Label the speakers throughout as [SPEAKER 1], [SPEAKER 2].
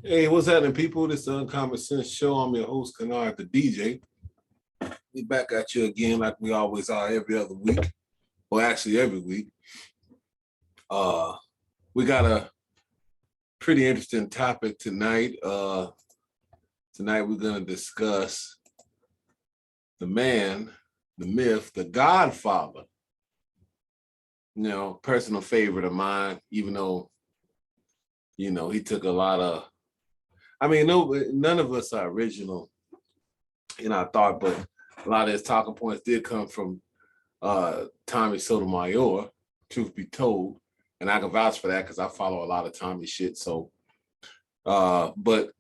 [SPEAKER 1] Hey, what's happening, people? This is the Uncommon Sense Show. I'm your host, Kennard, the DJ. We back at you again like we always are every other week. Well, actually every week. We got a pretty interesting topic tonight. Tonight we're going to discuss the man, the myth, the Godfather. You know, personal favorite of mine, even though, he took a lot of, none of us are original in our thought, but a lot of his talking points did come from Tommy Sotomayor, truth be told. And I can vouch for that because I follow a lot of Tommy shit. So, but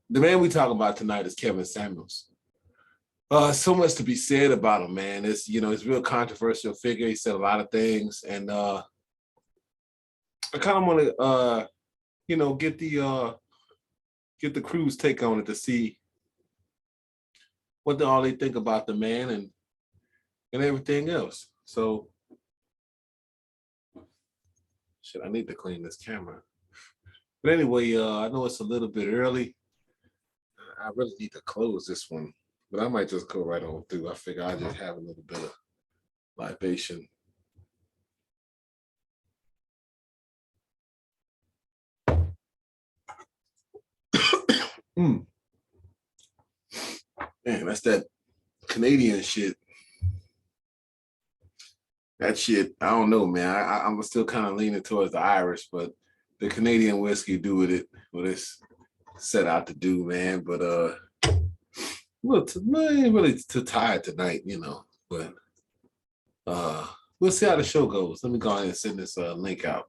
[SPEAKER 1] the man we talking about tonight is Kevin Samuels. So much to be said about him, man. It's, it's a real controversial figure. He said a lot of things. And I kind of want to, get the crew's take on it to see what all they think about the man and everything else. So, shit, I need to clean this camera. But anyway, I know it's a little bit early. I really need to close this one, but I might just go right on through. I figure I just have a little bit of libation. Man, that's that Canadian shit. That shit, I don't know, man. I'm still kind of leaning towards the Irish, but the Canadian whiskey do with it what it's set out to do, man. But well, I ain't really too tired tonight, But we'll see how the show goes. Let me go ahead and send this link out.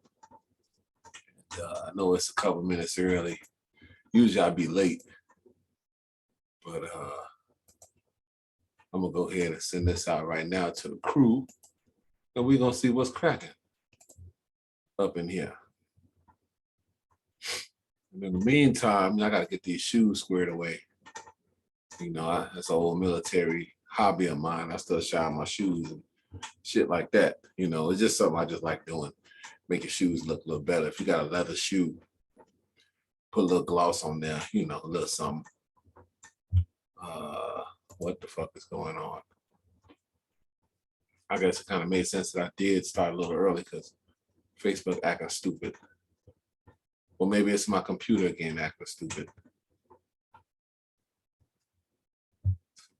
[SPEAKER 1] I know it's a couple minutes early. Usually I'd be late, but I'm gonna go ahead and send this out right now to the crew, and we're gonna see what's cracking up in here. And in the meantime, I gotta get these shoes squared away. That's an old military hobby of mine. I still shine my shoes and shit like that. It's just something I just like doing, make your shoes look a little better. If you got a leather shoe, put a little gloss on there, a little something. What the fuck is going on? I guess it kind of made sense that I did start a little early because Facebook acting stupid. Or maybe it's my computer again acting stupid.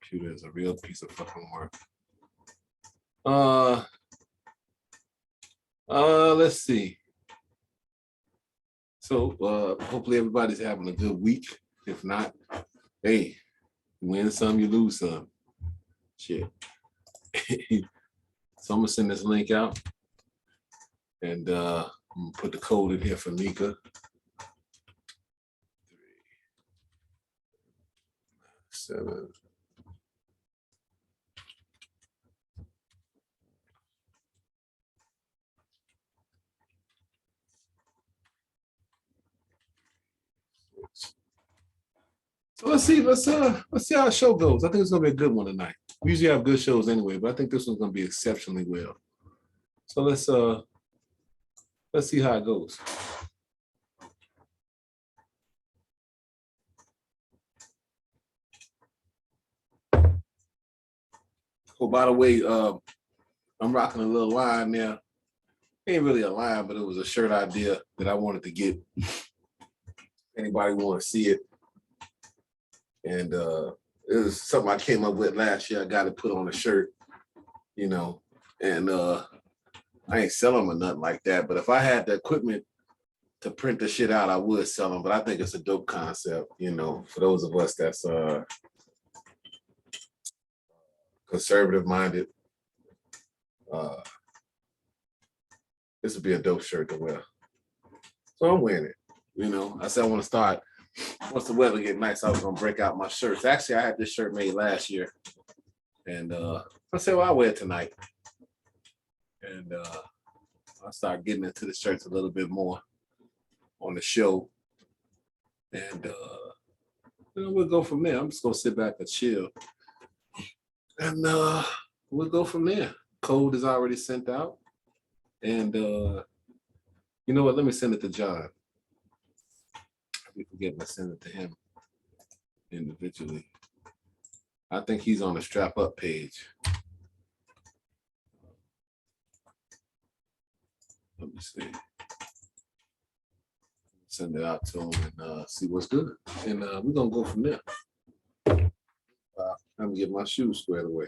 [SPEAKER 1] Computer is a real piece of fucking work. Let's see. So hopefully everybody's having a good week. If not, hey, you win some, you lose some. Shit. So I'm gonna send this link out, and I'm gonna put the code in here for Mika. 7. So let's see how the show goes. I think it's gonna be a good one tonight. We usually have good shows anyway, but I think this one's gonna be exceptionally well. So let's see how it goes. Oh, by the way, I'm rocking a little line now. Ain't really a line, but it was a shirt idea that I wanted to get. Anybody want to see it? And it was something I came up with last year. I got it put on a shirt, and I ain't selling them or nothing like that. But if I had the equipment to print the shit out, I would sell them. But I think it's a dope concept, for those of us that's conservative minded. This would be a dope shirt to wear. So I'm wearing it. I said I want to start. Once the weather get nice, I was gonna break out my shirts. Actually, I had this shirt made last year, and I said, well, I'll wear it tonight. And I'll start getting into the shirts a little bit more on the show, and we'll go from there. I'm just gonna sit back and chill, and we'll go from there. Code is already sent out, and you know what? Let me send it to John. keep forgetting to send it to him individually. I think he's on the strap up page. Let me see. Send it out to him and see what's good. And we're gonna go from there. I'm gonna get my shoes squared away.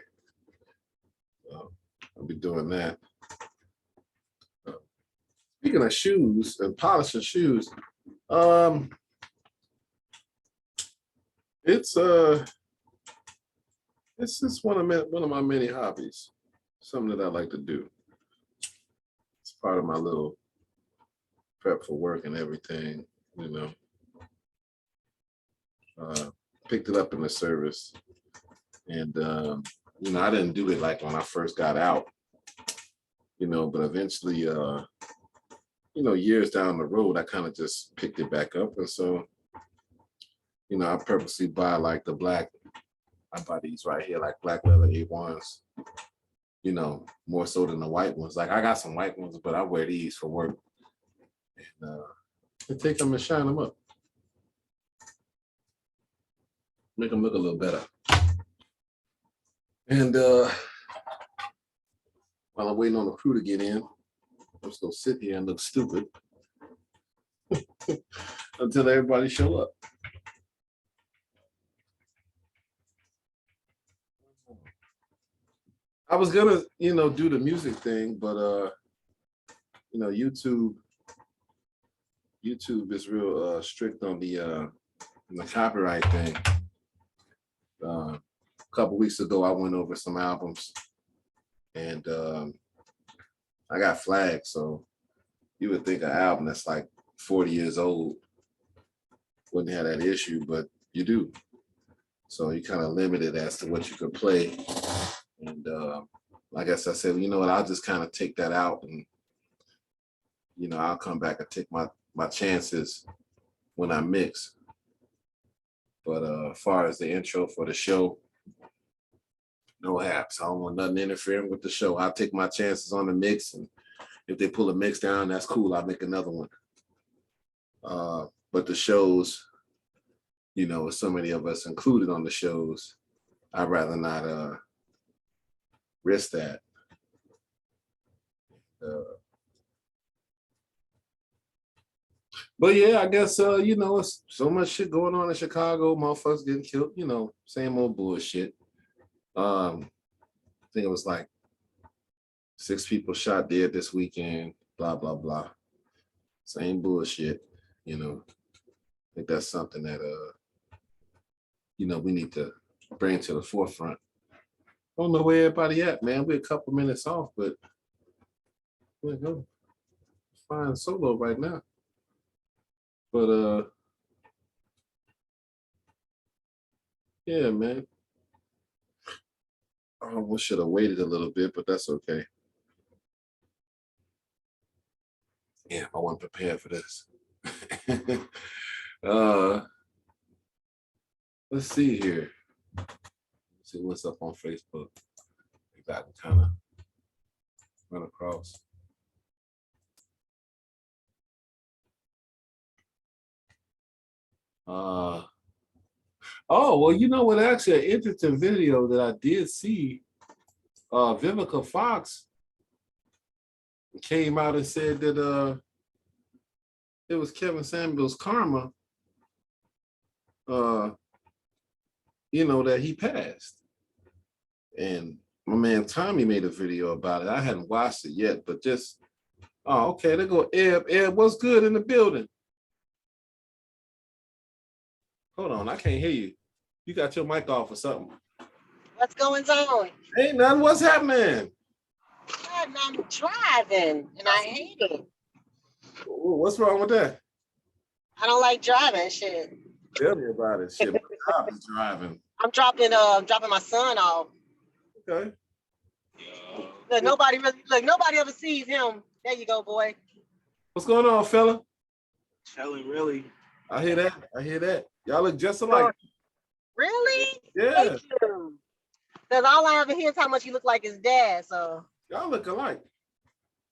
[SPEAKER 1] I'll be doing that. Speaking of shoes and polishing shoes, it's just one of my many hobbies. Something that I like to do. It's part of my little prep for work and everything, you know. Picked it up in the service, and you know, I didn't do it like when I first got out, you know, but eventually, you know, years down the road, I kind of just picked it back up, and so, you know, I purposely buy like the black. I buy these right here, like black leather A1s, you know, more so than the white ones. Like I got some white ones, but I wear these for work. And take them and shine them up. Make them look a little better. And while I'm waiting on the crew to get in, I'm just gonna sit here and look stupid until everybody show up. I was gonna, you know, do the music thing, but you know, YouTube is real strict on the copyright thing. A couple weeks ago, I went over some albums, and I got flagged. So you would think an album that's like 40 years old wouldn't have that issue, but you do. So you kind of limited as to what you could play. And I guess I said, you know what, I'll just kind of take that out, and you know, I'll come back and take my chances when I mix. But as far as the intro for the show, no haps. I don't want nothing interfering with the show. I'll take my chances on the mix, and if they pull a mix down, that's cool. I'll make another one. But the shows, you know, with so many of us included on the shows, I'd rather not risk that. But yeah, I guess you know, it's so much shit going on in Chicago. Motherfuckers getting killed. You know, same old bullshit. I think it was like 6 people shot dead this weekend. Blah blah blah. Same bullshit. You know, I think that's something that you know, we need to bring to the forefront. I don't know where everybody at, man. We're a couple minutes off, but we're going fine solo right now. But yeah, man. I almost should have waited a little bit, but that's okay. Yeah, I wasn't prepared for this. Let's see here. Let's see what's up on Facebook. Maybe I can kind of run across. Oh, well, you know what? Actually, an interesting video that I did see. Vivica Fox came out and said that it was Kevin Samuel's karma. You know, that he passed. And my man Tommy made a video about it. I hadn't watched it yet, but just, oh, okay, there go Eb. Eb, what's good in the building? Hold on, I can't hear you. You got your mic off or something.
[SPEAKER 2] What's going on?
[SPEAKER 1] Ain't nothing. What's happening?
[SPEAKER 2] God, I'm driving and I hate it.
[SPEAKER 1] What's wrong with that?
[SPEAKER 2] I don't like driving shit.
[SPEAKER 1] Tell me about it. Shit, my job is driving.
[SPEAKER 2] I'm dropping my son off.
[SPEAKER 1] Okay.
[SPEAKER 2] Look, nobody ever sees him. There you go, boy.
[SPEAKER 1] What's going on, fella?
[SPEAKER 3] Chilling, really.
[SPEAKER 1] I hear that. Y'all look just alike.
[SPEAKER 2] Really?
[SPEAKER 1] Yeah.
[SPEAKER 2] Thank you. Because all I ever hear is how much you look like his dad. So.
[SPEAKER 1] Y'all look alike.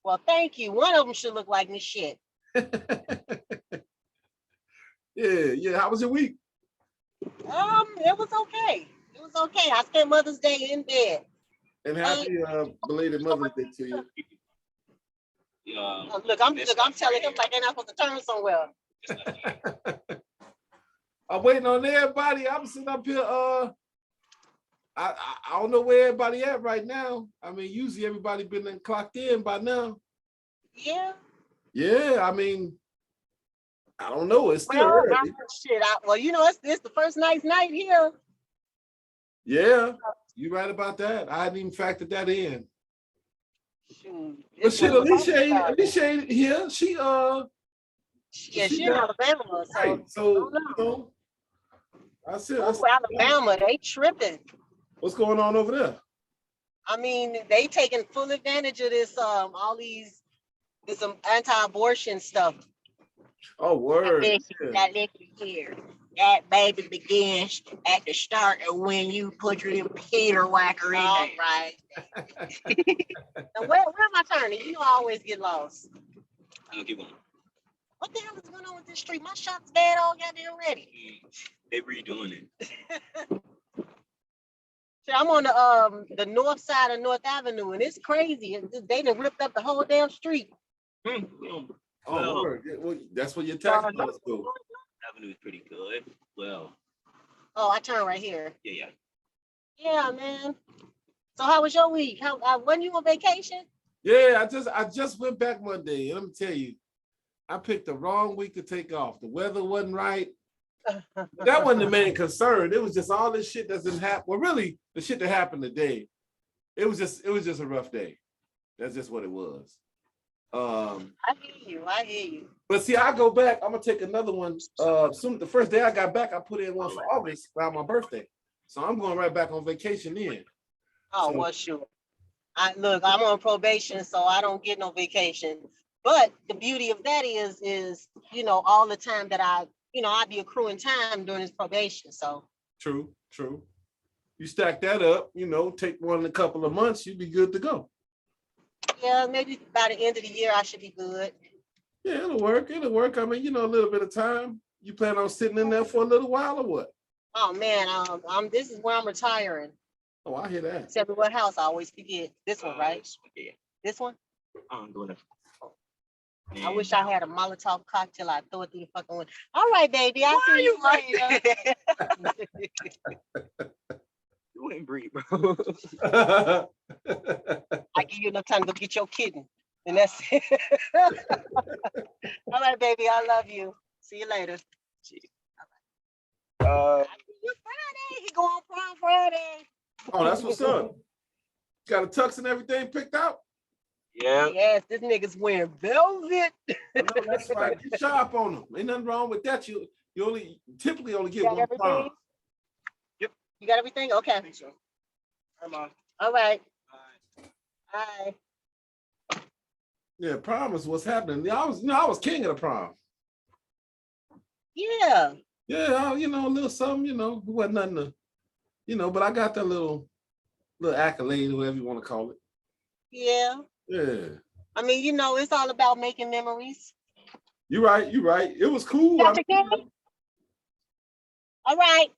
[SPEAKER 2] Well, thank you. One of them should look like me shit.
[SPEAKER 1] Yeah. How was your week?
[SPEAKER 2] It was okay. It was okay. I spent Mother's Day in bed.
[SPEAKER 1] And happy belated Mother's Day to you.
[SPEAKER 2] Look, I'm telling him like they're not supposed to turn somewhere.
[SPEAKER 1] I'm waiting on everybody. I'm sitting up here. I don't know where everybody at right now. I mean, usually everybody been clocked in by now.
[SPEAKER 2] Yeah.
[SPEAKER 1] Yeah, I mean, I don't know. It's still
[SPEAKER 2] Well,
[SPEAKER 1] early.
[SPEAKER 2] well, you know, it's the first night here.
[SPEAKER 1] Yeah, you right about that. I hadn't even factored that in.
[SPEAKER 2] Shoot.
[SPEAKER 1] But shit, Alicia ain't here. She
[SPEAKER 2] she's in Alabama. So,
[SPEAKER 1] right. So you know, I said,
[SPEAKER 2] Alabama, they tripping.
[SPEAKER 1] What's going on over there?
[SPEAKER 2] I mean, they taking full advantage of this this anti-abortion stuff.
[SPEAKER 1] Oh, word.
[SPEAKER 2] That here. That baby begins at the start of when you put your Peter whacker in there. Right. Now, where am I turning? You know, I always get lost.
[SPEAKER 3] I'll get one.
[SPEAKER 2] What the hell is going on with this street? My shop's bad all goddamn ready.
[SPEAKER 3] They redoing it.
[SPEAKER 2] So I'm on the north side of North Avenue, and it's crazy. They done ripped up the whole damn street.
[SPEAKER 1] Oh, word. Well, that's what your tax dollars go.
[SPEAKER 3] Avenue is pretty good. Well.
[SPEAKER 2] Oh, I turn right here.
[SPEAKER 3] Yeah.
[SPEAKER 2] Yeah, man. So how was your week? How when you on vacation?
[SPEAKER 1] Yeah, I just went back Monday, and let me tell you, I picked the wrong week to take off. The weather wasn't right. That wasn't the main concern. It was just all this shit that didn't happen. Well, really, the shit that happened today, it was just a rough day. That's just what it was.
[SPEAKER 2] I hear you.
[SPEAKER 1] But see, I go back. I'm gonna take another one. Soon the first day I got back, I put in one for August around my birthday. So I'm going right back on vacation then.
[SPEAKER 2] Oh, well, sure. I'm on probation, so I don't get no vacation. But the beauty of that is you know, all the time that I'd be accruing time during this probation. So
[SPEAKER 1] true. You stack that up, you know, take one in a couple of months, you'd be good to go.
[SPEAKER 2] Yeah, maybe by the end of the year I should be good.
[SPEAKER 1] Yeah, it'll work. I mean, you know, a little bit of time. You plan on sitting in there for a little while or what?
[SPEAKER 2] Oh man, this is where I'm retiring.
[SPEAKER 1] Oh, I hear that.
[SPEAKER 2] Tell me what house I always forget. This one, right?
[SPEAKER 3] Yeah.
[SPEAKER 2] This one?
[SPEAKER 3] I'm doing it.
[SPEAKER 2] I wish I had a Molotov cocktail. I'd throw it through the fucking window. All right, baby. I'll see you later.
[SPEAKER 3] You wouldn't breathe, bro.
[SPEAKER 2] I give you enough time to go get your kitten. And that's it. All right, baby. I love you. See you later. Friday. He go on prom Friday.
[SPEAKER 1] Oh, that's what's up. Got a tux and everything picked out?
[SPEAKER 3] Yeah.
[SPEAKER 2] Yes, this nigga's wearing velvet.
[SPEAKER 1] That's right. Get sharp on them. Ain't nothing wrong with that. You typically only get one prom.
[SPEAKER 2] Yep. You got everything? Okay.
[SPEAKER 3] I think so.
[SPEAKER 2] All right. Bye.
[SPEAKER 1] Yeah, prom is what's happening. I was king of the prom.
[SPEAKER 2] Yeah.
[SPEAKER 1] Yeah, a little something, it wasn't nothing to, but I got that little accolade, whatever you want to call it.
[SPEAKER 2] Yeah.
[SPEAKER 1] Yeah.
[SPEAKER 2] I mean, it's all about making memories.
[SPEAKER 1] You're right. It was cool.
[SPEAKER 2] All right.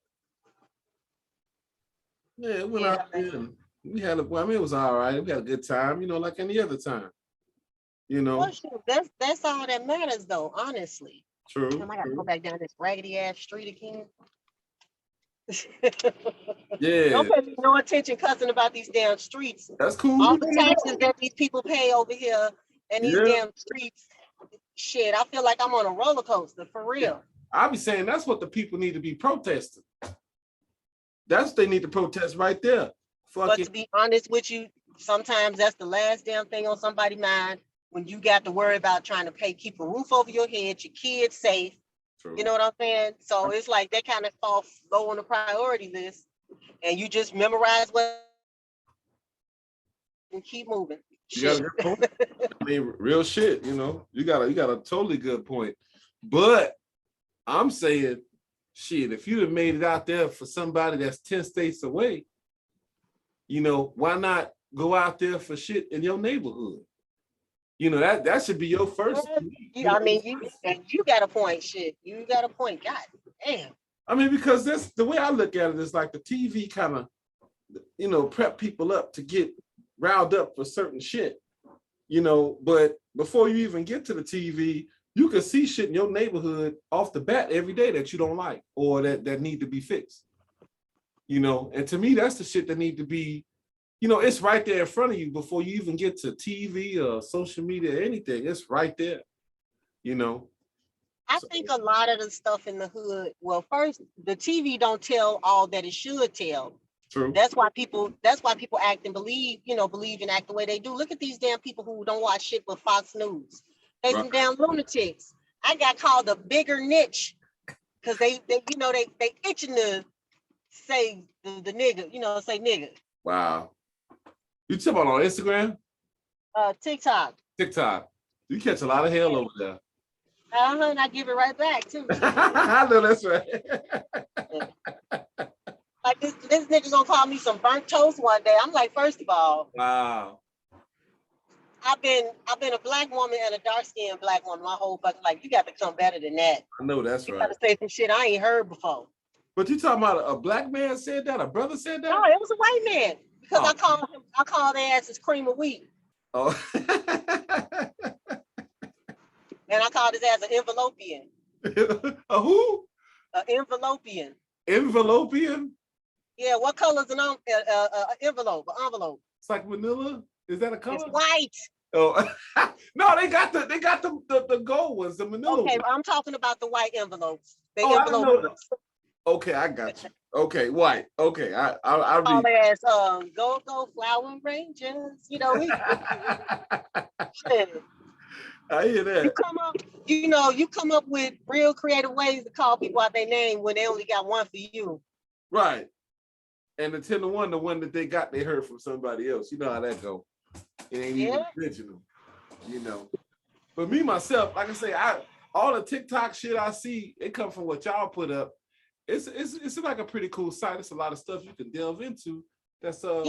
[SPEAKER 1] Yeah, it went out there and we had it was all right. We had a good time, like any other time.
[SPEAKER 2] Well, sure. That's all that matters though, honestly.
[SPEAKER 1] True.
[SPEAKER 2] I gotta go back down this raggedy ass street again.
[SPEAKER 1] Yeah.
[SPEAKER 2] Don't pay no attention cussing about these damn streets.
[SPEAKER 1] That's cool.
[SPEAKER 2] All the taxes that these people pay over here and these damn streets. Shit, I feel like I'm on a roller coaster for real.
[SPEAKER 1] I'll be saying that's what the people need to be protesting. That's what they need to protest right there.
[SPEAKER 2] But to be honest with you, sometimes that's the last damn thing on somebody's mind when you got to worry about trying to keep a roof over your head, your kids safe. True. You know what I'm saying? So it's like that kind of falls low on the priority list, and you just memorize what and keep moving.
[SPEAKER 1] You got a good point. I mean, real shit. You got a totally good point. But I'm saying, shit, if you'd have made it out there for somebody that's 10 states away, why not go out there for shit in your neighborhood? You know, that should be your first.
[SPEAKER 2] You, I mean, you got a point, shit. You got a point. God damn.
[SPEAKER 1] I mean, because that's the way I look at it is like the TV kind of, you know, prep people up to get riled up for certain shit, you know, but before you even get to the TV, you can see shit in your neighborhood off the bat every day that you don't like or that need to be fixed, you know, and to me, that's the shit that need to be, you know, it's right there in front of you before you even get to TV or social media or anything. It's right there, you know.
[SPEAKER 2] I think a lot of the stuff in the hood, well, first, the TV don't tell all that it should tell.
[SPEAKER 1] True.
[SPEAKER 2] That's why people act and believe and act the way they do. Look at these damn people who don't watch shit but Fox News. They some damn lunatics. I got called a bigger niche because they itching to say the nigga, say nigga.
[SPEAKER 1] Wow. You talking about on Instagram?
[SPEAKER 2] TikTok.
[SPEAKER 1] You catch a lot of hell over there.
[SPEAKER 2] And I give it right back too.
[SPEAKER 1] I know that's right.
[SPEAKER 2] Like this nigga gonna call me some burnt toast one day. I'm like, first of all,
[SPEAKER 1] wow.
[SPEAKER 2] I've been a black woman and a dark-skinned black woman my whole fucking life. You got to come better than that.
[SPEAKER 1] I know that's
[SPEAKER 2] you
[SPEAKER 1] right.
[SPEAKER 2] You got to say some shit I ain't heard before.
[SPEAKER 1] But you talking about a black man said that? A brother said that?
[SPEAKER 2] No, it was a white man. Because I called their asses cream of wheat.
[SPEAKER 1] Oh.
[SPEAKER 2] And I called his ass an envelopian.
[SPEAKER 1] A who?
[SPEAKER 2] An envelopian.
[SPEAKER 1] Envelopian?
[SPEAKER 2] Yeah, what color is an envelope? An envelope.
[SPEAKER 1] It's like manila. Is that a color?
[SPEAKER 2] It's white.
[SPEAKER 1] Oh no, they got the gold ones, the manila.
[SPEAKER 2] Okay,
[SPEAKER 1] ones.
[SPEAKER 2] I'm talking about the white envelopes. The
[SPEAKER 1] I
[SPEAKER 2] envelope.
[SPEAKER 1] know. Okay, I got you. Okay, white. Okay, I
[SPEAKER 2] call
[SPEAKER 1] read.
[SPEAKER 2] their ass go flower rangers. You know. Shit.
[SPEAKER 1] I hear that.
[SPEAKER 2] You come up with real creative ways to call people out their name when they only got one for you.
[SPEAKER 1] Right. And the 10 to 1, the one that they got, they heard from somebody else. You know how that go. It ain't even original, you know. But me, myself, like I say, all the TikTok shit I see, it come from what y'all put up. It's like a pretty cool site. It's a lot of stuff you can delve into. That's
[SPEAKER 2] I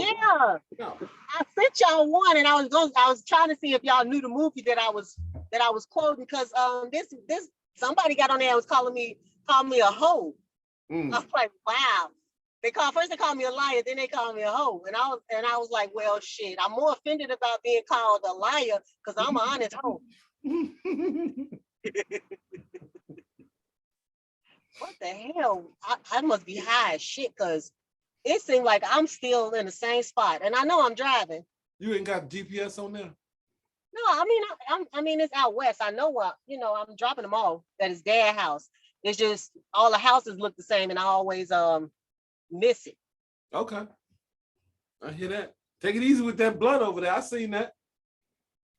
[SPEAKER 2] sent y'all one, and I was trying to see if y'all knew the movie that I was quoting because this somebody got on there and was calling me a hoe. I was like, wow. They called me a liar, then they called me a hoe, and I was like, well, shit. I'm more offended about being called a liar because I'm an honest hoe. What the hell? I must be high as shit because it seemed like I'm still in the same spot, and I know I'm driving.
[SPEAKER 1] You ain't got GPS on there?
[SPEAKER 2] No, I mean it's out west. I know what I'm dropping them off at his dad's house. It's just all the houses look the same, and I always miss it.
[SPEAKER 1] Okay, I hear that. Take it easy with that blood over there. I seen that.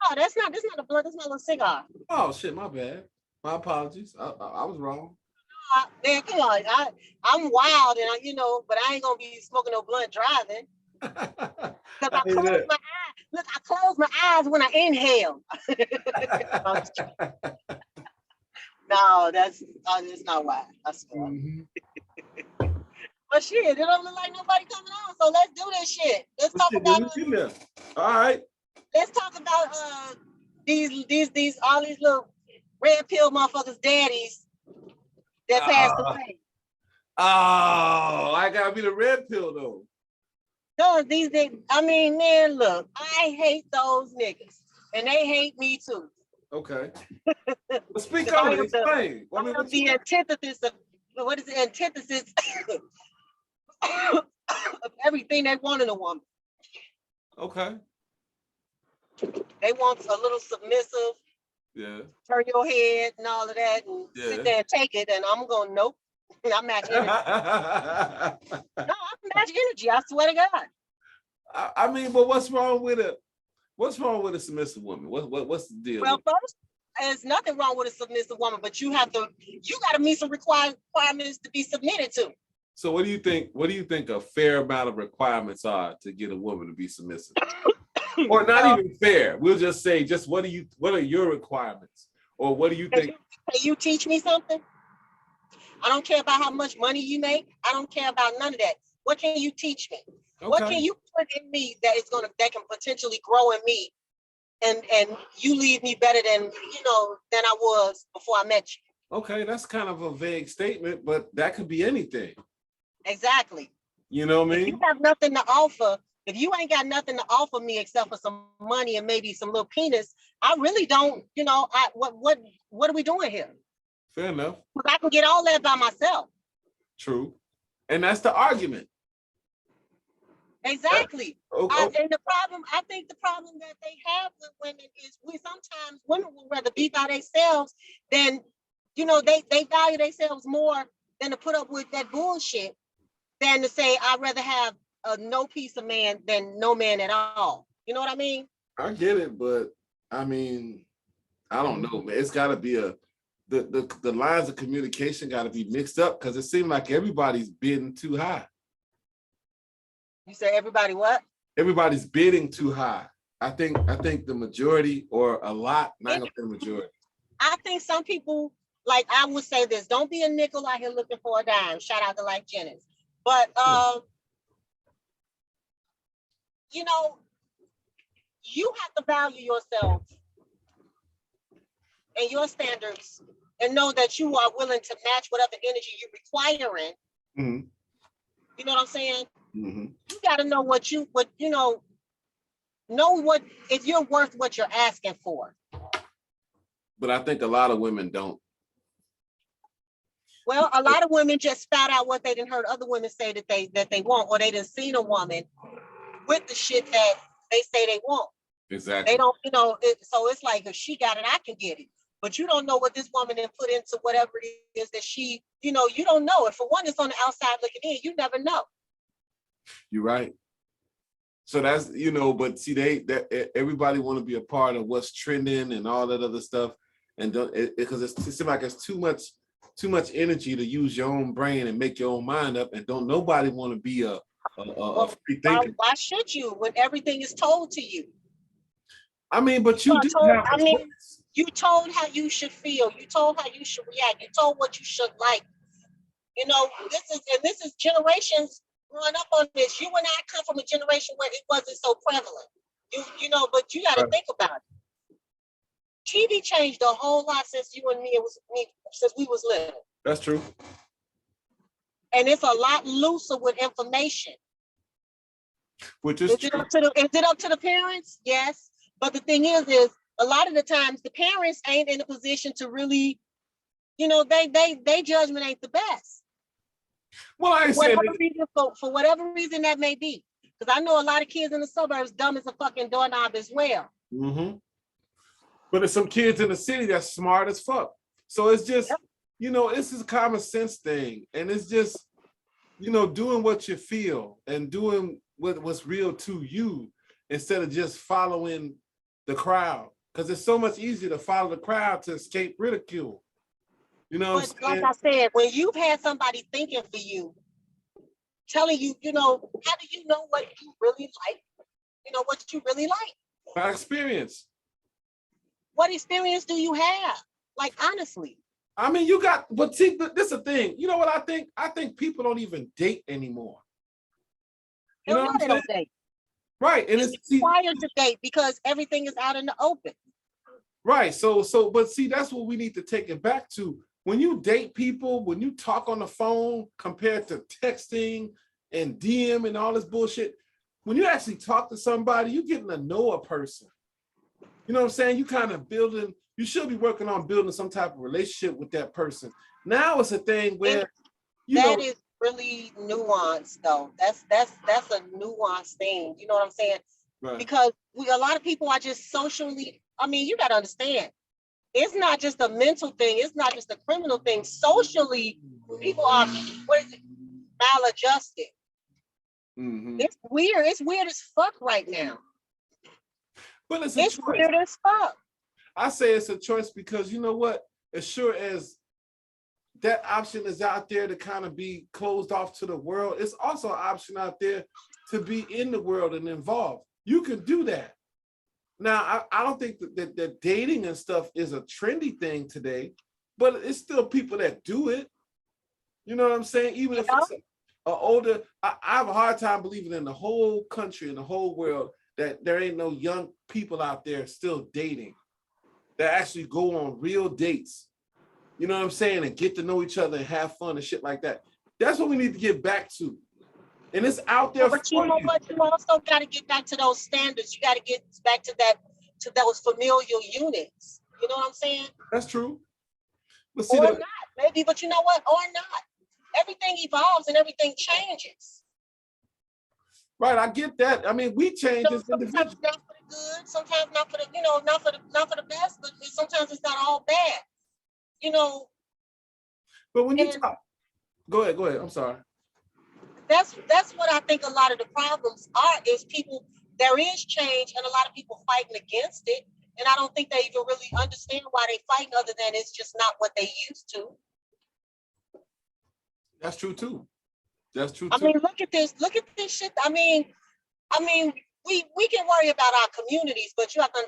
[SPEAKER 2] Oh, that's not a blood. That's not a cigar.
[SPEAKER 1] Oh shit, my bad. My apologies. I was wrong.
[SPEAKER 2] Man, come on. I'm wild, and but I ain't gonna be smoking no blunt driving. Because I close my eyes. Look, I close my eyes when I inhale. No, that's not why. I swear. Mm-hmm. But shit, it don't look like nobody coming on. So let's do this shit. Let's talk about.
[SPEAKER 1] All right.
[SPEAKER 2] Let's talk about these all these little red pill motherfuckers daddies that passed away.
[SPEAKER 1] Oh, I gotta be the red pill though.
[SPEAKER 2] No, these niggas, I mean, man, look, I hate those niggas. And they hate me too.
[SPEAKER 1] Okay. Well, speak on it, explain.
[SPEAKER 2] The antithesis of what is the antithesis of everything they want in a woman.
[SPEAKER 1] Okay.
[SPEAKER 2] They want a little submissive.
[SPEAKER 1] Yeah.
[SPEAKER 2] Turn your head and all of that and sit there and take it. And I'm going, nope. I match energy. No, I match energy. I swear to God.
[SPEAKER 1] I mean, but what's wrong with a submissive woman? What's the deal?
[SPEAKER 2] Well, first, there's nothing wrong with a submissive woman, but you got to meet some requirements to be submitted to.
[SPEAKER 1] So what do you think a fair amount of requirements are to get a woman to be submissive? Or not even fair. We'll just say, what are your requirements? Or what do you think?
[SPEAKER 2] Can you teach me something? I don't care about how much money you make. I don't care about none of that. What can you teach me? Okay. What can you put in me that can potentially grow in me and you leave me better than than I was before I met you.
[SPEAKER 1] Okay, that's kind of a vague statement, but that could be anything.
[SPEAKER 2] Exactly.
[SPEAKER 1] You know what I
[SPEAKER 2] If
[SPEAKER 1] mean?
[SPEAKER 2] you have nothing to offer, if you ain't got nothing to offer me except for some money and maybe some little penis, I really don't, what are we doing here?
[SPEAKER 1] Fair enough.
[SPEAKER 2] Because I can get all that by myself.
[SPEAKER 1] True. And that's the argument.
[SPEAKER 2] Exactly.
[SPEAKER 1] Okay.
[SPEAKER 2] And I think the problem that they have with women is sometimes women will rather be by themselves than, they value themselves more than to put up with that bullshit than to say, I'd rather have a no piece of man than no man at all. You know what I mean?
[SPEAKER 1] I get it, but I mean, I don't know, man. It's got to be the lines of communication got to be mixed up because it seems like everybody's bidding too high.
[SPEAKER 2] You say everybody what?
[SPEAKER 1] Everybody's bidding too high. I think the majority or a lot, not gonna say the majority. I
[SPEAKER 2] think some people, like I would say this, don't be a nickel out here looking for a dime. Shout out to Life Jennings. But you have to value yourself and your standards and know that you are willing to match whatever energy you're requiring. Mm-hmm. You know what I'm saying? Mm-hmm. You got to know know what, if you're worth what you're asking for. But I think a lot of women don't. Well, a lot of women just spout out what they didn't heard other women say that they want, or they done seen a woman with the shit that they say they want. Exactly. They don't, so it's like if she got it, I can get it. But you don't know what this woman then put into whatever it is that she, you don't know. If for one is on the outside looking in, you never know. You're right. So that's, but see, everybody want to be a part of what's trending and all that other stuff. And because it seems like it's too much energy to use your own brain and make your own mind up. And don't nobody want to be a free thinker. Why should you when everything is told to you? I mean, but you you told how you should feel. You told how you should react. You told what you should like. This is generations growing up on this. You and I come from a generation where it wasn't so prevalent. But you got to think about it. TV changed a whole lot since you and me. Since we was little. That's true. And it's a lot looser with information. Which is true. Is it up to the parents? Yes. But the thing is a lot of the times the parents ain't in a position to really, they judgment ain't the best. Well, I ain't saying for whatever reason that may be. Because I know a lot of kids in the suburbs dumb as a fucking doorknob as well. Mm-hmm. But there's some kids in the city that's smart as fuck. So it's just, this is a common sense thing. And it's just, doing what you feel and doing what's real to you instead of just following the crowd. Because it's so much easier to follow the crowd to escape ridicule. But like I said, when you've had somebody thinking for you, telling you, how do you know what you really like? What you really like? By experience. What experience do you have? Like, honestly. I mean, but see, this is the thing. You know what I think? I think people don't even date anymore. You know what I'm saying? Date. Right. And it's required to date because everything is out in the open. Right. But see, that's what we need to take it back to. When you date people, when you talk on the phone compared to texting and DM and all this bullshit, when you actually talk to somebody, you're getting to know a person. You know what I'm saying? You kind of you should be working on building some type of relationship with that person. Now it's a thing where that is really nuanced though. That's a nuanced thing. You know what I'm saying? Right. Because a lot of people are just socially, you got to understand, it's not just a mental thing. It's not just a criminal thing. Socially, people are, maladjusted. Mm-hmm. It's weird. It's weird as fuck right now. But it's choice. Weird as fuck. I say it's a choice because you know what? As sure as that option is out there to kind of be closed off to the world, it's also an option out there to be in the world and involved. You can do that. Now, I don't think that dating and stuff is a trendy thing today, but it's still people that do it. You know what I'm saying? Even if it's older, I have a hard time believing in the whole country and the whole world
[SPEAKER 1] that there ain't no young people out there still dating that actually go on real dates. You know what I'm saying? And get to know each other and have fun and shit like that. That's what we need to get back to. And it's out there
[SPEAKER 2] But
[SPEAKER 1] for
[SPEAKER 2] you know
[SPEAKER 1] you.
[SPEAKER 2] what? You also got to get back to those standards. You got to get back to those familial units. You know what I'm saying?
[SPEAKER 1] That's true. But see,
[SPEAKER 2] Or not, maybe. But you know what? Or not. Everything evolves and everything changes.
[SPEAKER 1] right, I get that. I mean, we change as
[SPEAKER 2] Sometimes
[SPEAKER 1] individuals.
[SPEAKER 2] not for the good. Sometimes not for the, not for the best. But sometimes it's not all bad. You know.
[SPEAKER 1] But when you
[SPEAKER 2] And
[SPEAKER 1] talk, go ahead. I'm sorry.
[SPEAKER 2] that's what I think a lot of the problems are, is people, there is change and a lot of people fighting against it. And I don't think they even really understand why they fighting, other than it's just not what they used to.
[SPEAKER 1] That's true too. That's true
[SPEAKER 2] I
[SPEAKER 1] too.
[SPEAKER 2] mean, look at this shit. I mean, we can worry about our communities, but you have to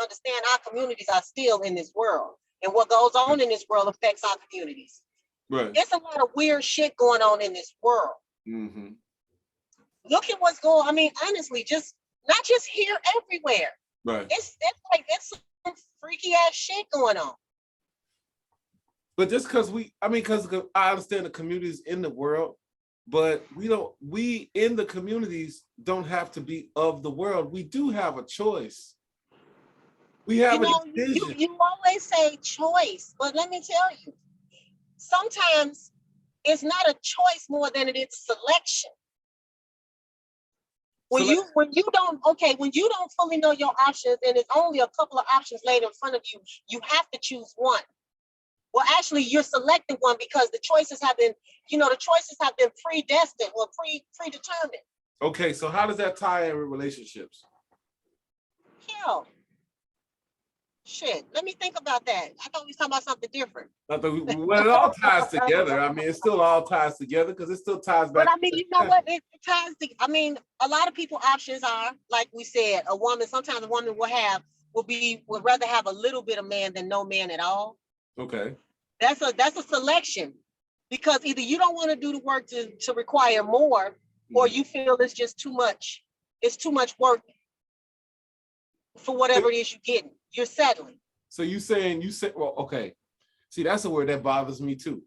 [SPEAKER 2] understand our communities are still in this world. And what goes on in this world affects our communities.
[SPEAKER 1] Right.
[SPEAKER 2] There's a lot of weird shit going on in this world.
[SPEAKER 1] Mm-hmm.
[SPEAKER 2] Look at what's going on. I mean, honestly, just not just here, everywhere.
[SPEAKER 1] Right.
[SPEAKER 2] It's some freaky ass shit going on.
[SPEAKER 1] But just because I understand the communities in the world, but we in the communities don't have to be of the world. We do have a choice. We have a decision.
[SPEAKER 2] You always say choice, but let me tell you, sometimes it's not a choice more than it is selection. When you don't fully know your options and it's only a couple of options laid in front of you, you have to choose one. Well, actually, you're selecting one because the choices have been predestined or predetermined.
[SPEAKER 1] Okay, so how does that tie in with relationships?
[SPEAKER 2] Hell, shit. Let me think about that. I thought we was talking about something different.
[SPEAKER 1] Well, it all ties together. I mean, it still all ties together because it still ties back.
[SPEAKER 2] But I mean, you know what? It ties. I mean, a lot of people options are, like we said, a woman. Sometimes a woman would rather have a little bit of man than no man at all.
[SPEAKER 1] Okay.
[SPEAKER 2] That's a selection, because either you don't want to do the work to require more, or you feel it's just too much. It's too much work for whatever it is you're getting. You're settling.
[SPEAKER 1] So you said, well, okay. See, that's a word that bothers me too.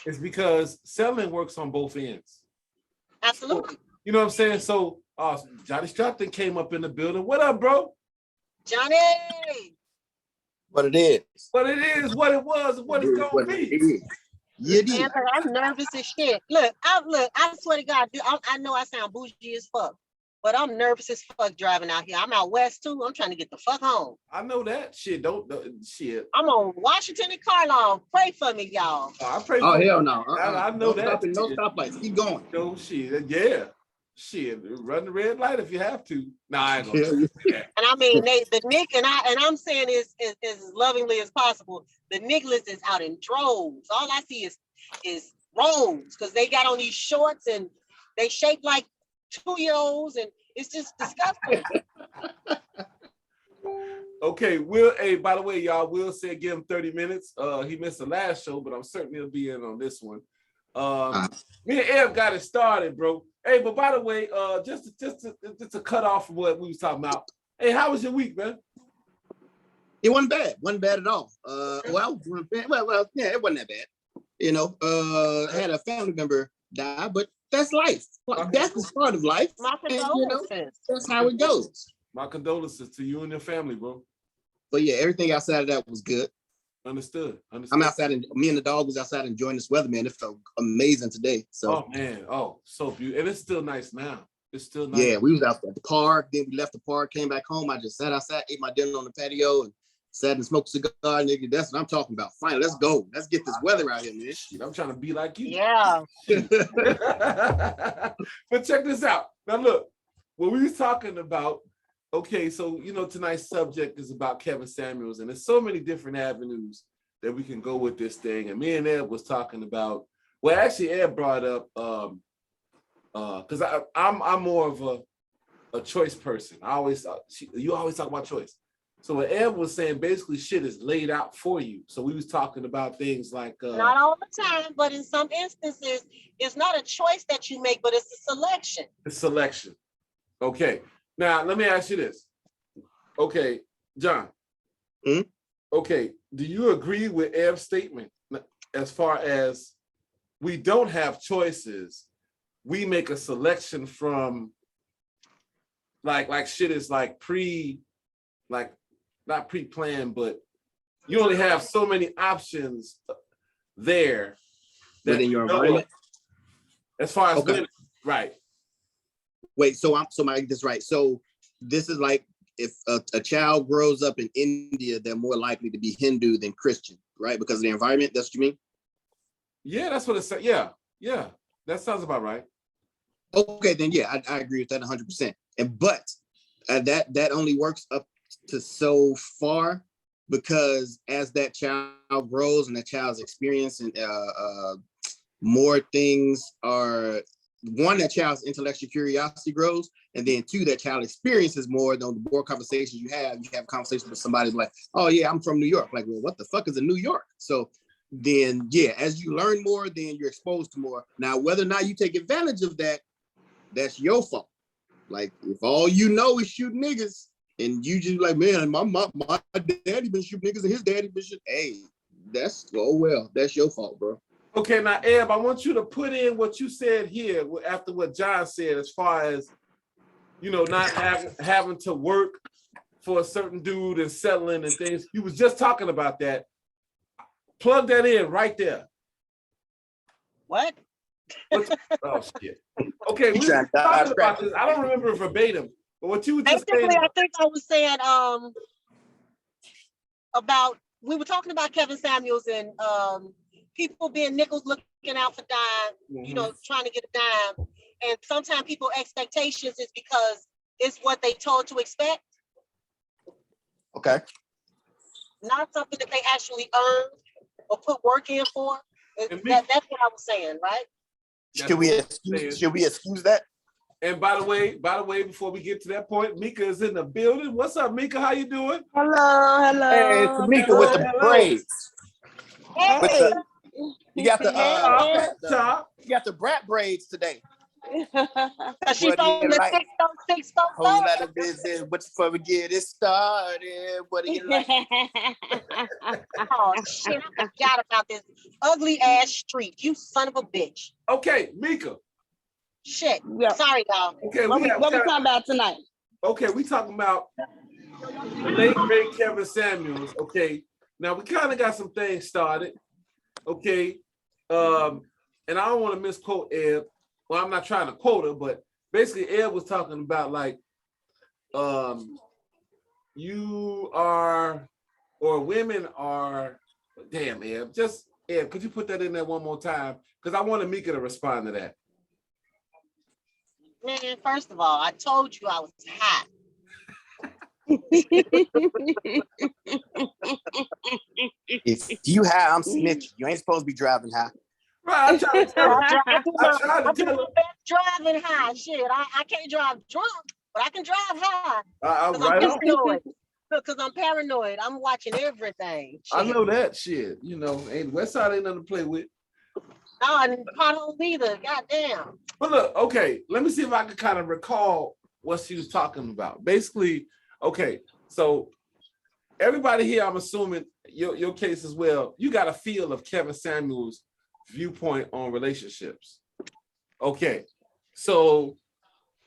[SPEAKER 1] It's because settling works on both ends.
[SPEAKER 2] Absolutely.
[SPEAKER 1] So, you know what I'm saying? So Johnny Stratton came up in the building. What up, bro?
[SPEAKER 2] Johnny.
[SPEAKER 4] What it is.
[SPEAKER 1] What it is, what it was, and what it's gonna be.
[SPEAKER 4] Yeah,
[SPEAKER 2] I'm nervous as shit. Look, I swear to God, I know I sound bougie as fuck, but I'm nervous as fuck driving out here. I'm out west too. I'm trying to get the fuck home.
[SPEAKER 1] I know that shit. Shit.
[SPEAKER 2] I'm on Washington and Carlisle. Pray for me, y'all.
[SPEAKER 1] I pray.
[SPEAKER 4] Oh hell no!
[SPEAKER 1] I know that.
[SPEAKER 4] No stoplights. Keep going.
[SPEAKER 1] No shit. Yeah. Shit. Run the red light if you have to. Nah, I ain't gonna do that.
[SPEAKER 2] And I mean, the Nick and I'm saying is as lovingly as possible. The niggas is out in droves. All I see is roads, because they got on these shorts and they shaped like 2-year-olds, and it's just disgusting.
[SPEAKER 1] Okay, Will. Hey, by the way, y'all, Will said give him 30 minutes. He missed the last show, but I'm certain he'll be in on this one. Me and Eb got it started, bro. Hey, but by the way, just to cut off from what we was talking about. Hey, how was your week, man?
[SPEAKER 4] It wasn't bad. Wasn't bad at all. Yeah, it wasn't that bad. You know, had a family member die, but that's life. That's the start of life.
[SPEAKER 2] My condolences.
[SPEAKER 4] That's how it goes.
[SPEAKER 1] My condolences to you and your family, bro.
[SPEAKER 4] But yeah, everything outside of that was good.
[SPEAKER 1] Understood.
[SPEAKER 4] I'm outside, and me and the dog was outside enjoying this weather, man. It felt amazing today. So,
[SPEAKER 1] oh man, so beautiful, and it's still nice now. It's still nice.
[SPEAKER 4] Yeah, we was out at the park. Then we left the park, came back home. I just sat outside, ate my dinner on the patio, and sat and smoked a cigar. Nigga, that's what I'm talking about. Finally, let's go. Let's get this weather out here, man.
[SPEAKER 1] Shit, I'm trying to be like you.
[SPEAKER 2] Yeah.
[SPEAKER 1] But check this out. Now look, what we was talking about. Okay, so tonight's subject is about Kevin Samuels, and there's so many different avenues that we can go with this thing. And me and Ed was talking about. Well, actually, Ed brought up because I'm more of a choice person. You always talk about choice. So what Ed was saying, basically, shit is laid out for you. So we was talking about things like
[SPEAKER 2] not all the time, but in some instances, it's not a choice that you make, but it's a selection.
[SPEAKER 1] The selection. Okay. Now, let me ask you this. Okay, John.
[SPEAKER 4] Hmm?
[SPEAKER 1] Okay, do you agree with Ev's statement as far as we don't have choices? We make a selection from like shit is like not pre-planned, but you only have so many options there that
[SPEAKER 4] Within your
[SPEAKER 1] you know
[SPEAKER 4] environment.
[SPEAKER 1] as far as
[SPEAKER 4] Okay.
[SPEAKER 1] women, right?
[SPEAKER 4] Wait, so I get this right. So this is like if a child grows up in India, they're more likely to be Hindu than Christian, right? Because of the environment. That's what you mean?
[SPEAKER 1] Yeah, that's what it said. Yeah, that sounds about right.
[SPEAKER 4] Okay, then yeah, I agree with that 100%. But that only works up to so far, because as that child grows and that child's experience and more things are, one, that child's intellectual curiosity grows, and then two, that child experiences more. The more conversations you have conversations with somebody like, oh yeah, I'm from New York. Like, well, what the fuck is in New York? So then yeah, as you learn more, then you're exposed to more. Now, whether or not you take advantage of that, that's your fault. Like, if all you know is shoot niggas, and you just like, man, my daddy been shooting niggas and his daddy been shooting. Hey, that's your fault, bro.
[SPEAKER 1] Okay, now Eb, I want you to put in what you said here after what John said, as far as not having to work for a certain dude and settling and things. He was just talking about that. Plug that in right there.
[SPEAKER 2] What?
[SPEAKER 1] Oh shit. Okay, we were talking about this. I don't remember verbatim, but what you were just saying.
[SPEAKER 2] Basically, I think I was saying about, we were talking about Kevin Samuels and people being nickels looking out for dime, trying to get a dime. And sometimes people's expectations is because it's what they told to expect.
[SPEAKER 4] Okay.
[SPEAKER 2] Not something that they actually earned or put work in for. That's what I was saying, right?
[SPEAKER 4] Should we excuse that?
[SPEAKER 1] And by the way, before we get to that point, Mika is in the building. What's up, Mika? How you doing?
[SPEAKER 5] Hello.
[SPEAKER 4] Hey, it's Mika with the braids.
[SPEAKER 2] Hey,
[SPEAKER 4] You got the
[SPEAKER 1] Top.
[SPEAKER 4] you got the brat braids today.
[SPEAKER 2] she's on the 606.
[SPEAKER 4] Whole lot of business. What's before we get it started? What do you like?
[SPEAKER 2] Oh shit, I forgot about this ugly ass streak. You son of a bitch.
[SPEAKER 1] Okay, Mika.
[SPEAKER 2] Shit.
[SPEAKER 5] Yeah.
[SPEAKER 2] Sorry, y'all.
[SPEAKER 1] Okay,
[SPEAKER 5] What we talking about tonight?
[SPEAKER 1] Okay, we talking about the late great Kevin Samuels. Okay, now we kind of got some things started. Okay, and I don't want to misquote Eb. Well, I'm not trying to quote her, but basically Eb was talking about like, you are, or women are, damn Eb, just Eb, could you put that in there one more time? Because I wanted Mika to respond to that.
[SPEAKER 2] Man, first of all, I told you I was hot.
[SPEAKER 4] If you high, I'm snitching. You ain't supposed to be driving high.
[SPEAKER 1] Right, I tried to tell her.
[SPEAKER 2] I do my best driving high. Shit, I can't drive drunk, but I can drive high. Because I'm paranoid. Because I'm paranoid. I'm watching everything. Shit.
[SPEAKER 1] I know that shit. Ain't West Side ain't nothing to play with.
[SPEAKER 2] No, and potholes either. Goddamn.
[SPEAKER 1] But look, okay, let me see if I can kind of recall what she was talking about. Basically, okay, so everybody here, I'm assuming your case as well, you got a feel of Kevin Samuels' viewpoint on relationships. Okay, so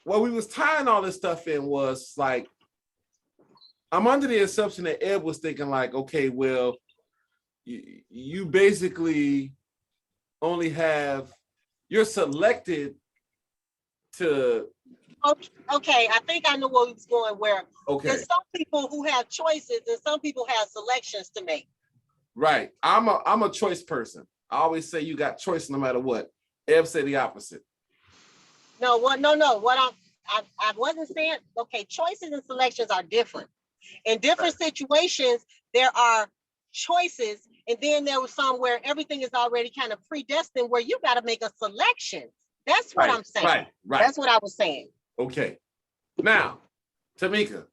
[SPEAKER 1] what we was tying all this stuff in was like, I'm under the assumption that Ed was thinking like, okay, well, you basically only have, you're selected to.
[SPEAKER 2] Okay, I think I know where it's going. Where there's some people who have choices and some people have selections to make.
[SPEAKER 1] Right, I'm a choice person. I always say you got choice no matter what. Eb said the opposite.
[SPEAKER 2] No, what? No. What I wasn't saying. Okay, choices and selections are different. In different situations, there are choices, and then there was some where everything is already kind of predestined, where you got to make a selection. That's what I'm saying.
[SPEAKER 1] Right.
[SPEAKER 2] That's what I was saying.
[SPEAKER 1] Okay. Now, Tamika,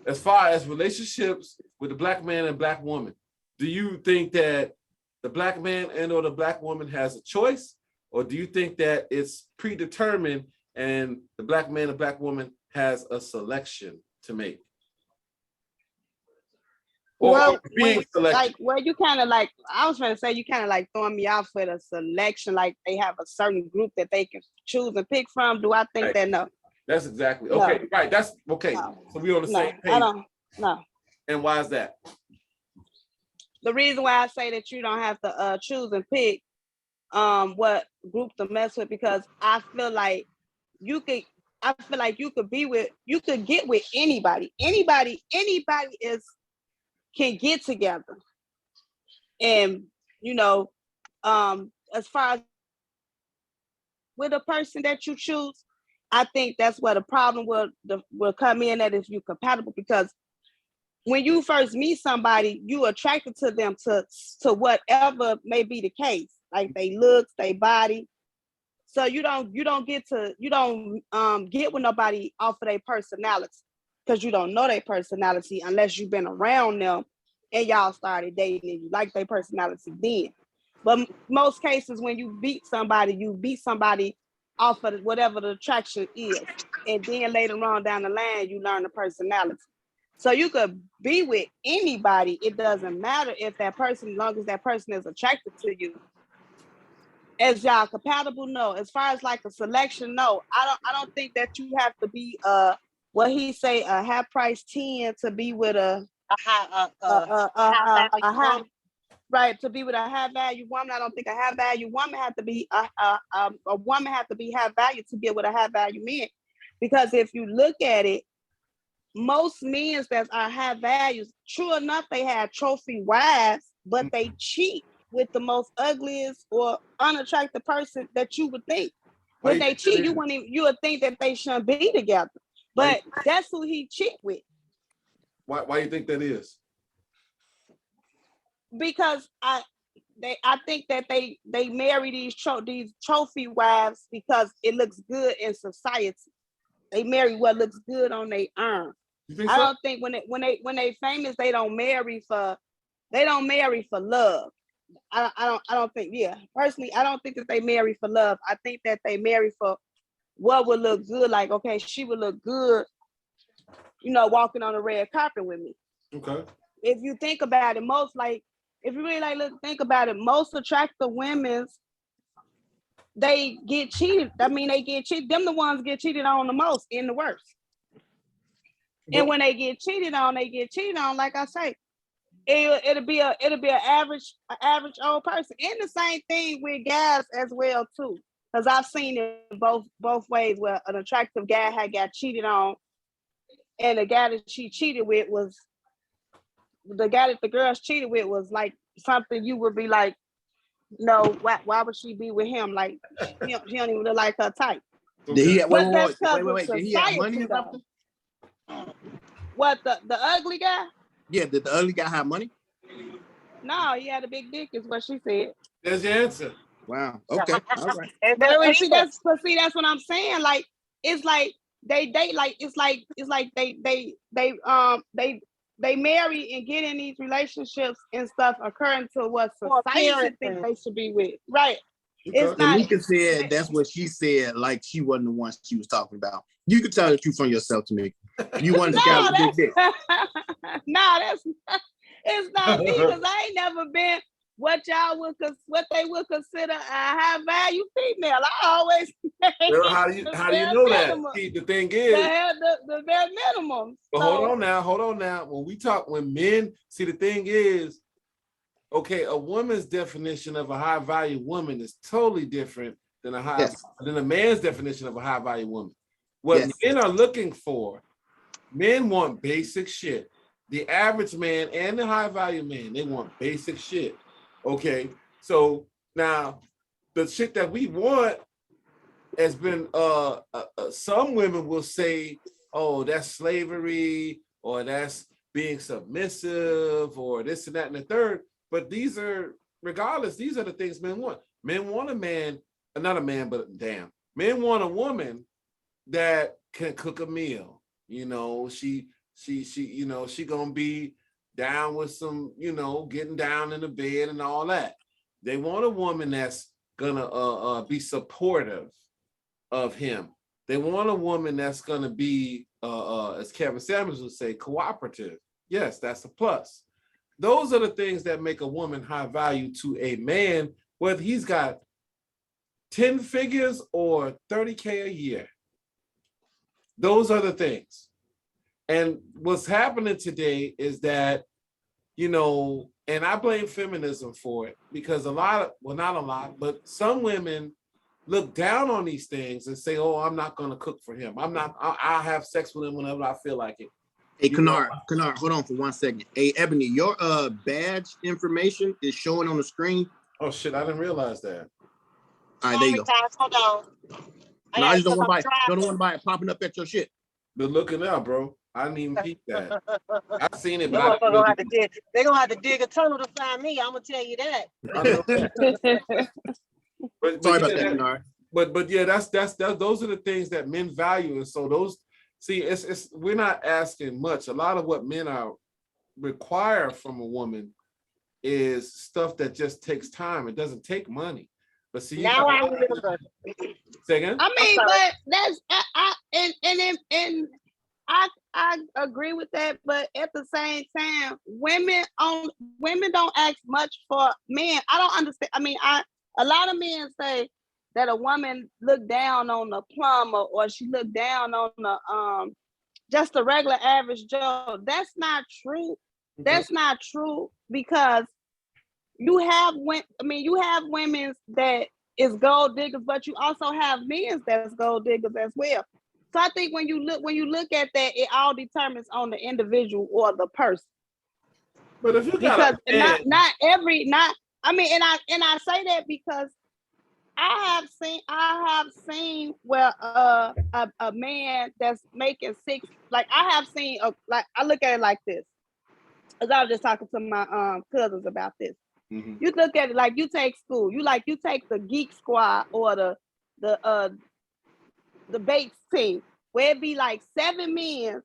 [SPEAKER 1] as far as relationships with the black man and black woman, do you think that the black man and or the black woman has a choice, or do you think that it's predetermined and the black man and black woman has a selection to make.
[SPEAKER 5] Well,
[SPEAKER 1] being selected.
[SPEAKER 5] like, well, you kind of like, I was trying to say, you kind of like throwing me off with a selection, like they have a certain group that they can choose and pick from. Do I think
[SPEAKER 1] Right.
[SPEAKER 5] that? No.
[SPEAKER 1] That's exactly okay.
[SPEAKER 5] No.
[SPEAKER 1] Right. That's okay.
[SPEAKER 5] No.
[SPEAKER 1] So we're on the
[SPEAKER 5] No,
[SPEAKER 1] same page.
[SPEAKER 5] I don't. No.
[SPEAKER 1] And why is that?
[SPEAKER 5] The reason why I say that you don't have to choose and pick what group to mess with, because I feel like you could get with anybody. Anybody can get together. And as far as with a person that you choose, I think that's where the problem will come in, that if you're compatible, because when you first meet somebody, you attracted to them to whatever may be the case, like they looks, they body. So you don't get with nobody off of their personality, because you don't know their personality unless you've been around them and y'all started dating and you like their personality then. But most cases, when you beat somebody off of whatever the attraction is, and then later on down the line you learn the personality. So you could be with anybody. It doesn't matter if that person, as long as that person is attracted to you. As y'all compatible, no. As far as like a selection, no. I don't think that you have to be what he say, a half price 10 to be with a high, right, to be with a high value woman. I don't think a high value woman have to be a woman have to be high value to get with a high value man. Because if you look at it, most men that are high values, true enough, they have trophy wives, but they cheat with the most ugliest or unattractive person that you would think. When they cheat, you would think that they shouldn't be together. But that's who he cheat with.
[SPEAKER 1] Why do you think that is?
[SPEAKER 5] Because I think that they marry these trophy wives because it looks good in society. They marry what looks good on their arm. I don't think when they famous, they don't marry for love. I don't think, yeah. Personally, I don't think that they marry for love. I think that they marry for what would look good. Like, okay, she would look good, walking on a red carpet with me.
[SPEAKER 1] Okay.
[SPEAKER 5] If you think about it, if you really think about it, most attractive women, they get cheated. I mean, they get cheated. Them the ones get cheated on the most and the worst. And when they get cheated on, like I say, it'll be an average old person. And the same thing with guys as well too, because I've seen it both ways, where an attractive guy had got cheated on, and the guy that she cheated with was the guy that the girls cheated with was like something you would be like, no, why would she be with him? Like she don't even look like her type.
[SPEAKER 4] Did he have,
[SPEAKER 5] But
[SPEAKER 4] wait,
[SPEAKER 5] that's
[SPEAKER 4] wait. Did he have money or something?
[SPEAKER 5] What, the ugly guy?
[SPEAKER 4] Yeah, did the ugly guy have money?
[SPEAKER 5] No, he had a big dick, is what she said.
[SPEAKER 1] There's your answer.
[SPEAKER 4] Wow. Okay. All right.
[SPEAKER 5] But see, that's what I'm saying. Like, it's like they like it's like they marry and get in these relationships and stuff according to what society thinks they should be with. Right.
[SPEAKER 1] Okay.
[SPEAKER 5] It's not.
[SPEAKER 4] Tamika said that's what she said, like she wasn't the one she was talking about. You could tell the truth from yourself, Tamika. You want to scout the big dick.
[SPEAKER 5] It's not me, because I ain't never been what they would consider a high value female. I always
[SPEAKER 1] Well, how do you know that? See, the thing is,
[SPEAKER 5] the bare minimum.
[SPEAKER 1] But hold on now. When men, see, the thing is, okay, a woman's definition of a high value woman is totally different than than a man's definition of a high value woman. What men are looking for, men want basic shit. The average man and the high value man, they want basic shit. Okay, so now the shit that we want has been some women will say, oh, that's slavery, or that's being submissive, or this and that and the third. But these are, regardless, these are the things men want. Men want a man, not a man, but damn, men want a woman that can cook a meal. She gonna be down with some, getting down in the bed and all that. They want a woman that's gonna be supportive of him. They want a woman that's going to be, as Kevin Samuels would say, cooperative. Yes, that's a plus. Those are the things that make a woman high value to a man, whether he's got 10 figures or 30K a year. Those are the things. And what's happening today is that, you know, and I blame feminism for it, because a lot of, well, not a lot, but some women look down on these things and say, oh, I'm not going to cook for him. I'll have sex with him whenever I feel like it.
[SPEAKER 4] Hey, Kennard, hold on for 1 second. Hey, Ebony, your badge information is showing on the screen.
[SPEAKER 1] Oh, shit, I didn't realize that.
[SPEAKER 4] All right, there you go.
[SPEAKER 2] Hold on.
[SPEAKER 4] No, I just don't want to buy it popping up at your shit.
[SPEAKER 1] But looking out, bro. I didn't even peep that. I seen it, but
[SPEAKER 2] They're gonna have to dig a tunnel to find me. I'm gonna tell you that.
[SPEAKER 1] But
[SPEAKER 4] Sorry
[SPEAKER 1] yeah,
[SPEAKER 4] about that, Kennard.
[SPEAKER 1] But yeah, that's those are the things that men value, and so those, see, it's we're not asking much. A lot of what men are require from a woman is stuff that just takes time. It doesn't take money. But see,
[SPEAKER 2] Now I remember.
[SPEAKER 1] Say again?
[SPEAKER 5] I mean, but that's I agree with that, but at the same time, women don't ask much for men. I don't understand. I mean, a lot of men say that a woman look down on a plumber or she look down on the just a regular average Joe. That's not true. That's not true, because you have women that is gold diggers, but you also have men that's gold diggers as well. So I think when you look at that, it all determines on the individual or the person.
[SPEAKER 1] But if you
[SPEAKER 5] got I say that because I have seen where a man that's making six, like I have seen like I look at it like this. As I was just talking to my cousins about this. Mm-hmm. You look at it like you take school. You take the geek squad or the Bates team, where it be like 7 men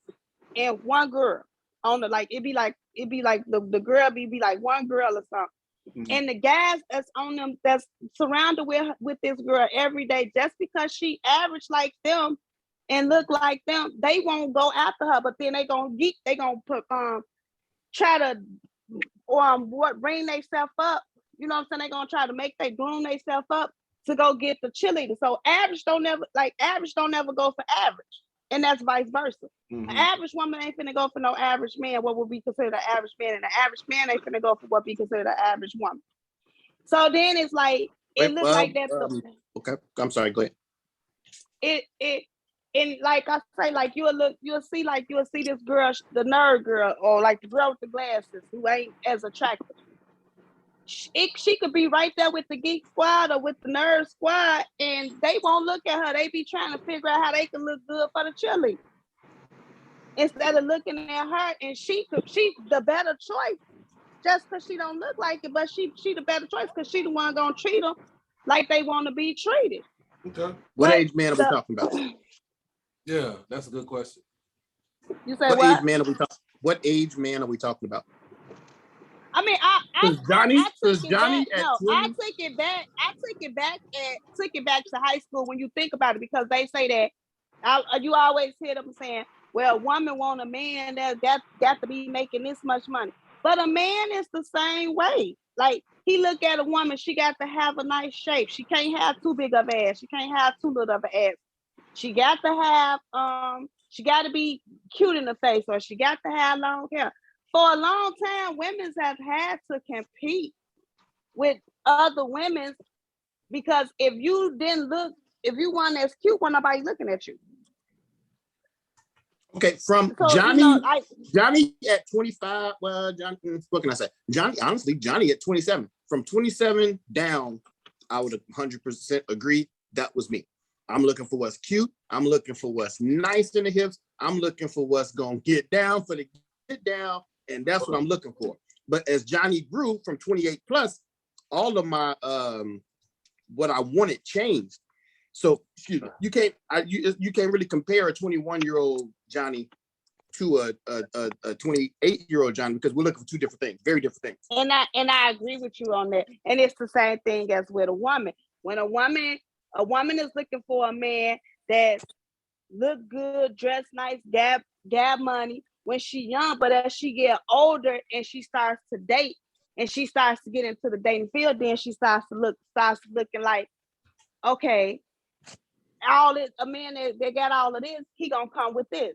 [SPEAKER 5] and 1 girl on the, like it'd be like the girl be like 1 girl or something. Mm-hmm. And the guys that's on them, that's surrounded with this girl every day, just because she average like them and look like them, they won't go after her. But then they gonna put try to bring themselves up. You know what I'm saying? They gonna try to groom themselves up to go get the cheerleader. So average don't never go for average. And that's vice versa. Mm-hmm. An average woman ain't finna go for no average man, what would be considered an average man, and an average man ain't finna go for what be considered an average woman. So then it's like, like that.
[SPEAKER 4] Okay, I'm sorry, go ahead.
[SPEAKER 5] And like I say, like you'll see this girl, the nerd girl, or like the girl with the glasses who ain't as attractive. She could be right there with the geek squad or with the nerd squad, and they won't look at her. They be trying to figure out how they can look good for the cheerleader, instead of looking at her. And she's the better choice, just because she don't look like it, but she the better choice because she the one gonna treat them like they want to be treated.
[SPEAKER 1] Okay.
[SPEAKER 4] What age man are we talking about?
[SPEAKER 1] Yeah, that's a good question.
[SPEAKER 5] You say what?
[SPEAKER 4] What age man are we talking about?
[SPEAKER 5] I mean, I took it back to high school when you think about it, because they say that you always hear them saying, well, a woman want a man that got to be making this much money. But a man is the same way. Like, he look at a woman, she got to have a nice shape. She can't have too big of an ass. She can't have too little of an ass. She got to have she got to be cute in the face, or she got to have long hair. For a long time, women have had to compete with other women, because if you weren't as cute, wasn't nobody looking at you.
[SPEAKER 4] Okay, from Johnny, Johnny at 25. Well, Johnny, what can I say? Johnny at 27. From 27 down, I would 100% agree. That was me. I'm looking for what's cute. I'm looking for what's nice in the hips. I'm looking for what's gonna get down for the get down. And that's what I'm looking for. But as Johnny grew from 28 plus, all of my what I wanted changed. So excuse me, you can't really compare a 21-year-old Johnny to a 28-year-old Johnny, because we're looking for 2 different things, very different things.
[SPEAKER 5] And I agree with you on that. And it's the same thing as with a woman. When a woman is looking for a man that's look good, dress nice, gab money when she young, but as she get older and she starts to date and she starts to get into the dating field, then she starts looking like, okay, all this, a man that got all of this, he gonna come with this.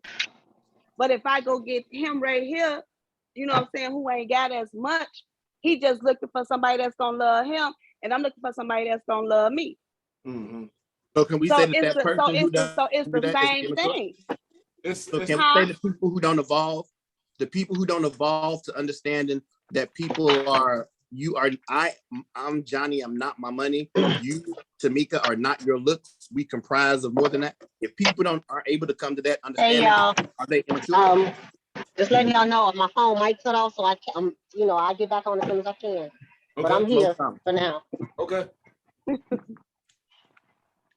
[SPEAKER 5] But if I go get him right here, you know what I'm saying, who ain't got as much, he just looking for somebody that's gonna love him, and I'm looking for somebody that's gonna love me.
[SPEAKER 1] Mm-hmm.
[SPEAKER 4] So can we say that person who does
[SPEAKER 5] it's the same thing.
[SPEAKER 4] So can we say the people who don't evolve, to understanding that people are, I'm Johnny, I'm not my money. You, Tamika, are not your looks. We comprise of more than that. If people are able to come to that understanding,
[SPEAKER 2] y'all.
[SPEAKER 4] are they immature?
[SPEAKER 2] Just letting y'all know my phone might cut off, so I'm I'll get back on as soon as I can.
[SPEAKER 1] Okay.
[SPEAKER 2] But I'm here for now.
[SPEAKER 1] Okay.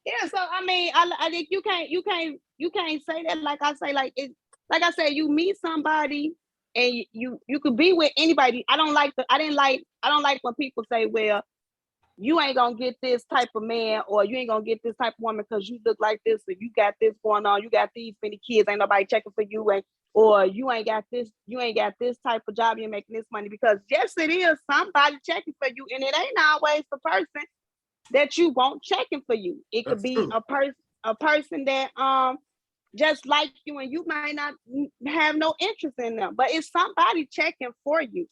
[SPEAKER 5] Yeah, so I mean, I think you can't say that. Like I say, like I said, you meet somebody and you could be with anybody. I don't like when people say, well, you ain't gonna get this type of man, or you ain't gonna get this type of woman because you look like this, or you got this going on, you got these many kids, ain't nobody checking for you, or you ain't got this type of job, you're making this money. Because yes, it is somebody checking for you, and it ain't always the person that you want checking for you. It could be a person that just like you, and you might not have no interest in them, but it's somebody checking for you,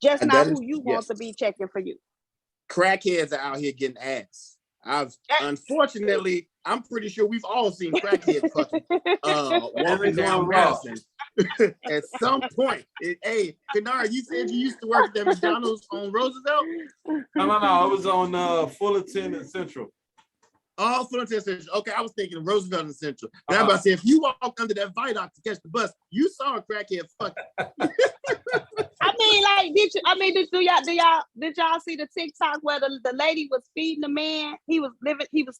[SPEAKER 5] just not who you want to be checking for you.
[SPEAKER 4] Crackheads are out here getting ass. Unfortunately, I'm pretty sure we've all seen crackheads fucking walking down Madison at some point. Hey, Kennard, you said you used to work at that McDonald's on Roosevelt?
[SPEAKER 1] No. It was on Fullerton and Central.
[SPEAKER 4] Oh, Fullerton and Central. Okay, I was thinking Roosevelt and Central. And I'm about to say, if you walk under that viaduct to catch the bus, you saw a crackhead fucking.
[SPEAKER 5] I mean, like, did y'all see the TikTok where the lady was feeding the man? He was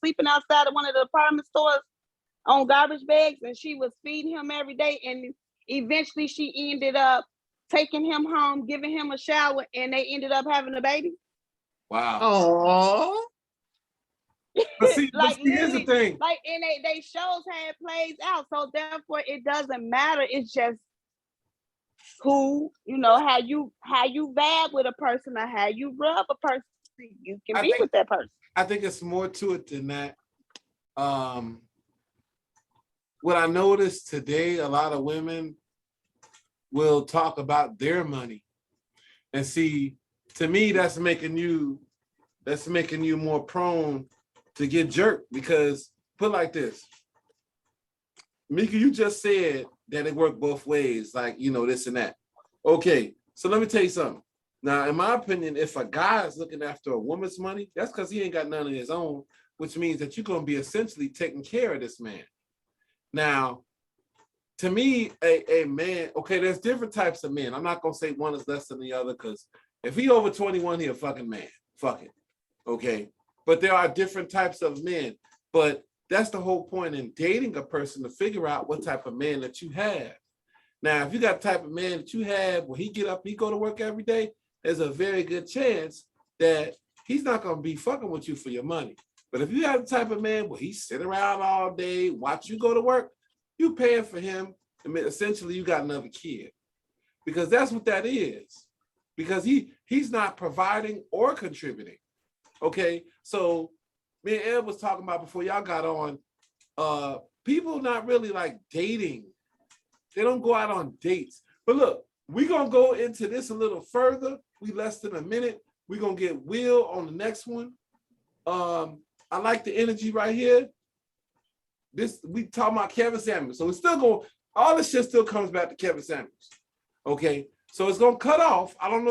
[SPEAKER 5] sleeping outside of one of the apartment stores on garbage bags, and she was feeding him every day, and eventually she ended up taking him home, giving him a shower, and they ended up having a baby.
[SPEAKER 1] Wow.
[SPEAKER 4] Oh.
[SPEAKER 1] But see, here's the thing.
[SPEAKER 5] Like, and they shows how it plays out, so therefore it doesn't matter. It's just who, how you vibe with a person, or how you rub a person. You can be with that person.
[SPEAKER 1] I think it's more to it than that. What I noticed today, a lot of women will talk about their money, and see, to me, that's making you more prone to get jerked. Because put it like this, Mika, you just said that it worked both ways, like, this and that. Okay, so let me tell you something. Now, in my opinion, if a guy is looking after a woman's money, that's because he ain't got none of his own, which means that you're going to be essentially taking care of this man. Now, to me, a man, okay, there's different types of men. I'm not going to say one is less than the other, because if he over 21, he a fucking man. Fuck it. Okay? But there are different types of men. But that's the whole point in dating a person, to figure out what type of man that you have. Now, if you got the type of man that you have, when he get up, he go to work every day, there's a very good chance that he's not going to be fucking with you for your money. But if you have the type of man where he sit around all day, watch you go to work, you paying for him, and essentially you got another kid. Because that's what that is. Because he's not providing or contributing. Okay, so me and Ed was talking about before y'all got on, people not really like dating. They don't go out on dates. But look, we're going to go into this a little further. We less than a minute. We're going to get Will on the next one. I like the energy right here. We talking about Kevin Samuels. So it's still going, all this shit still comes back to Kevin Samuels. Okay, so it's going to cut off. I don't know